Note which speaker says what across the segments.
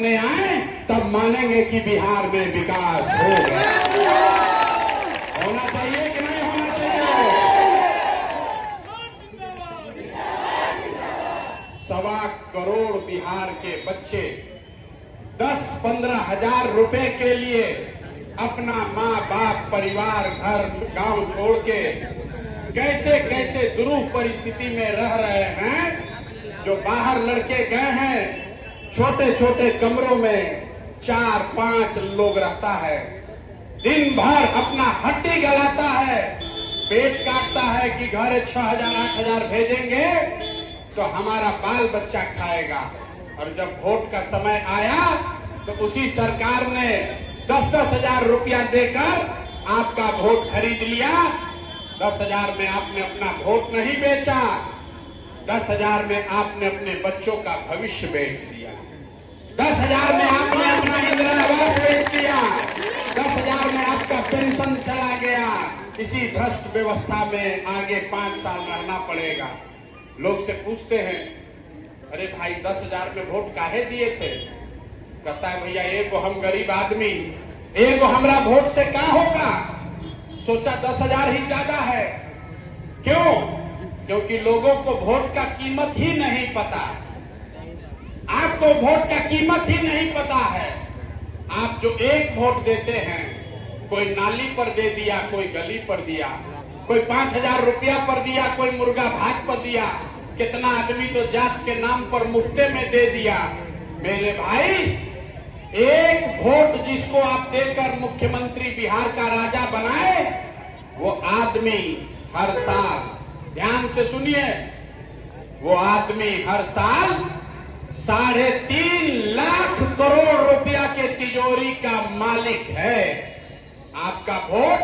Speaker 1: सामने आए तब मानेंगे कि बिहार में विकास हो गया। होना चाहिए कि नहीं होना चाहिए? 1.25 करोड़ बिहार के बच्चे 10-15 हजार रुपए के लिए अपना माँ बाप परिवार घर गांव छोड़ के कैसे कैसे दुरूह परिस्थिति में रह रहे हैं। जो बाहर लड़के गए हैं, छोटे छोटे कमरों में 4-5 लोग रहता है, दिन भर अपना हड्डी गलाता है, पेट काटता है कि घर 6,000-8,000 भेजेंगे तो हमारा बाल बच्चा खाएगा। और जब वोट का समय आया तो उसी सरकार ने 10-10 हजार रुपया देकर आपका वोट खरीद लिया। 10,000 में आपने अपना वोट नहीं बेचा, 10,000 में आपने अपने बच्चों का भविष्य बेच दिया। 10,000 में आपने अपना इंदिरा आवास बेच दिया। 10,000 में आपका पेंशन चला गया। इसी भ्रष्ट व्यवस्था में आगे 5 साल रहना पड़ेगा। लोग से पूछते हैं, अरे भाई 10,000 में वोट काहे दिए थे? कहता है भैया एगो हम गरीब आदमी, एगो हमरा वोट से क्या होगा? सोचा 10,000 ही ज्यादा है। क्यों? क्योंकि लोगों को वोट का कीमत ही नहीं पता। आपको वोट का कीमत ही नहीं पता है। आप जो एक वोट देते हैं, कोई नाली पर दे दिया, कोई गली पर दिया, कोई 5,000 रुपया पर दिया, कोई मुर्गा भात पर दिया, कितना आदमी तो जात के नाम पर मुफ्ते में दे दिया। मेरे भाई, एक वोट जिसको आप देकर मुख्यमंत्री बिहार का राजा बनाए, वो आदमी हर साल, ध्यान से सुनिए, वो आदमी हर साल 3.5 लाख करोड़ रुपया के तिजोरी का मालिक है। आपका वोट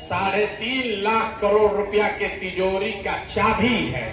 Speaker 1: 3.5 लाख करोड़ रुपया के तिजोरी का चाबी है।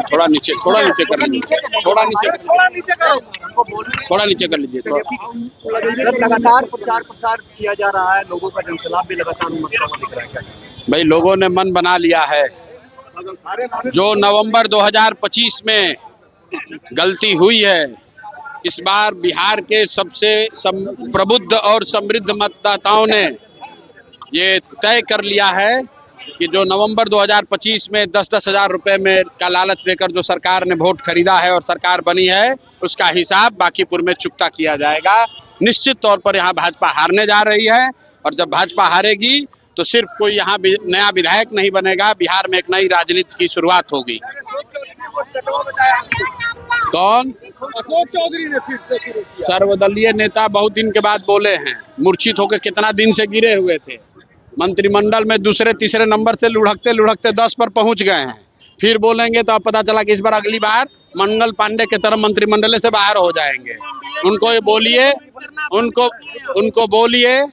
Speaker 2: थोड़ा नीचे कर लीजिए, थोड़ा नीचे कर लीजिए।
Speaker 3: लगातार प्रचार किया जा रहा है, लोगों का जनसलाब भी लगातार उमड़ता हुआ दिख रहा है।
Speaker 2: भाई लोगों ने मन बना लिया है। जो नवंबर 2025 में गलती हुई है, इस बार बिहार के सबसे प्रबुद्ध और समृद्ध मतदाताओं ने ये तय कर लिया है कि जो नवंबर 2025 में 10-10 हजार रुपए में का लालच देकर जो सरकार ने वोट खरीदा है और सरकार बनी है, उसका हिसाब बांकीपुर में चुकता किया जाएगा। निश्चित तौर पर यहाँ भाजपा हारने जा रही है, और जब भाजपा हारेगी तो सिर्फ कोई यहाँ नया विधायक नहीं बनेगा, बिहार में एक नई राजनीति की शुरुआत होगी। कौन?
Speaker 3: अशोक चौधरी ने फिर से शुरू किया।
Speaker 2: सर्वदलीय नेता बहुत दिन के बाद बोले हैं। मूर्छित होकर कितना दिन से गिरे हुए थे। मंत्रिमंडल में दूसरे तीसरे नंबर से लुढ़कते लुढ़कते 10 पर पहुंच गए हैं। फिर बोलेंगे तो अब पता चला कि इस बार अगली बार मंगल पांडे की तरह मंत्रिमंडल से बाहर हो जाएंगे। उनको ये बोलिए, उनको बोलिए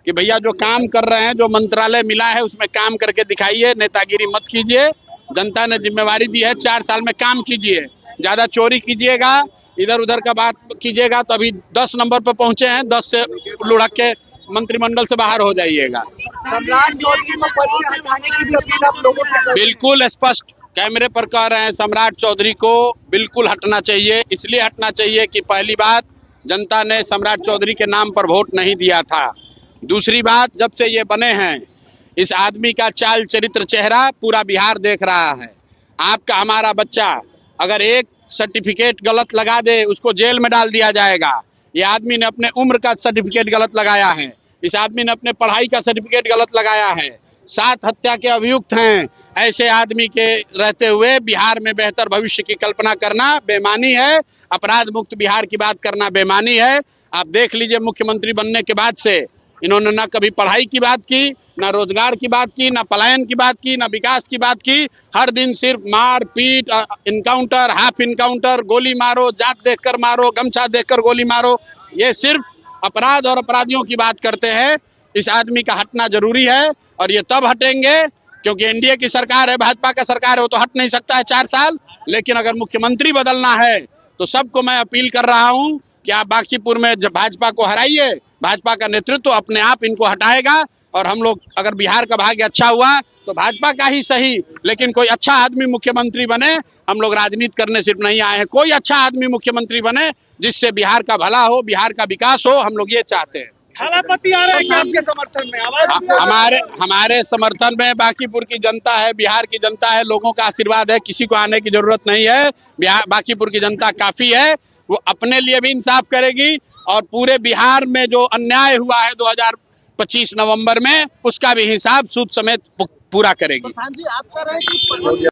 Speaker 2: कि भैया जो काम कर रहे हैं, जो मंत्रालय मिला है उसमें काम करके दिखाइए, नेतागिरी मत कीजिए। जनता ने जिम्मेवारी दी है, 4 साल में काम कीजिए। ज्यादा चोरी कीजिएगा, इधर उधर का बात कीजिएगा तो अभी 10 नंबर पर पहुंचे हैं, 10 से लुढ़क के मंत्रिमंडल से बाहर हो जाइएगा।
Speaker 3: सम्राट चौधरी को पद से हटाने की भी अपील आप लोगों से कर।
Speaker 2: बिल्कुल स्पष्ट कैमरे पर कह रहे हैं, सम्राट चौधरी को बिल्कुल हटना चाहिए। इसलिए हटना चाहिए कि पहली बात, जनता ने सम्राट चौधरी के नाम पर वोट नहीं दिया था। दूसरी बात, जब से ये बने हैं, इस आदमी का चाल चरित्र चेहरा पूरा बिहार देख रहा है। आपका हमारा बच्चा अगर एक सर्टिफिकेट गलत लगा दे, उसको जेल में डाल दिया जाएगा। ये आदमी ने अपने उम्र का सर्टिफिकेट गलत लगाया है, इस आदमी ने अपने पढ़ाई का सर्टिफिकेट गलत लगाया है। 7 हत्या के अभियुक्त हैं। ऐसे आदमी के रहते हुए बिहार में बेहतर भविष्य की कल्पना करना बेईमानी है। अपराध मुक्त बिहार की बात करना बेईमानी है। आप देख लीजिए, मुख्यमंत्री बनने के बाद से इन्होंने ना कभी पढ़ाई की बात की, ना रोजगार की बात की, ना पलायन की बात की, ना विकास की बात की। हर दिन सिर्फ मार पीट, इनकाउंटर, हाफ इनकाउंटर, गोली मारो, जात देखकर मारो, गमछा देखकर गोली मारो, ये सिर्फ अपराध और अपराधियों की बात करते हैं। इस आदमी का हटना जरूरी है और ये तब हटेंगे क्योंकि एनडीए की सरकार है, भाजपा का सरकार है, वो तो हट नहीं सकता है 4 साल। लेकिन अगर मुख्यमंत्री बदलना है तो सबको मैं अपील कर रहा हूं कि आप बांकीपुर में जब भाजपा को हराइए, भाजपा का नेतृत्व अपने आप इनको हटाएगा और हम लोग, अगर बिहार का भाग्य अच्छा हुआ तो भाजपा का ही सही, लेकिन कोई अच्छा आदमी मुख्यमंत्री बने। हम लोग राजनीति करने सिर्फ नहीं आए हैं, कोई अच्छा आदमी मुख्यमंत्री बने जिससे बिहार का भला हो, बिहार का विकास हो, हम लोग ये चाहते हैं।
Speaker 3: थालापति आ रहे हैं क्या आपके समर्थन में? आवाज
Speaker 2: हमारे समर्थन में बांकीपुर की जनता है, बिहार की जनता है, लोगों का आशीर्वाद है, किसी को आने की जरूरत नहीं है। बांकीपुर की जनता काफी है, वो अपने लिए भी इंसाफ करेगी और पूरे बिहार में जो अन्याय हुआ है 2025 नवंबर में, उसका भी हिसाब सूद समेत पूरा करेगी।
Speaker 3: प्रधान जी, आप कह रहे हैं कि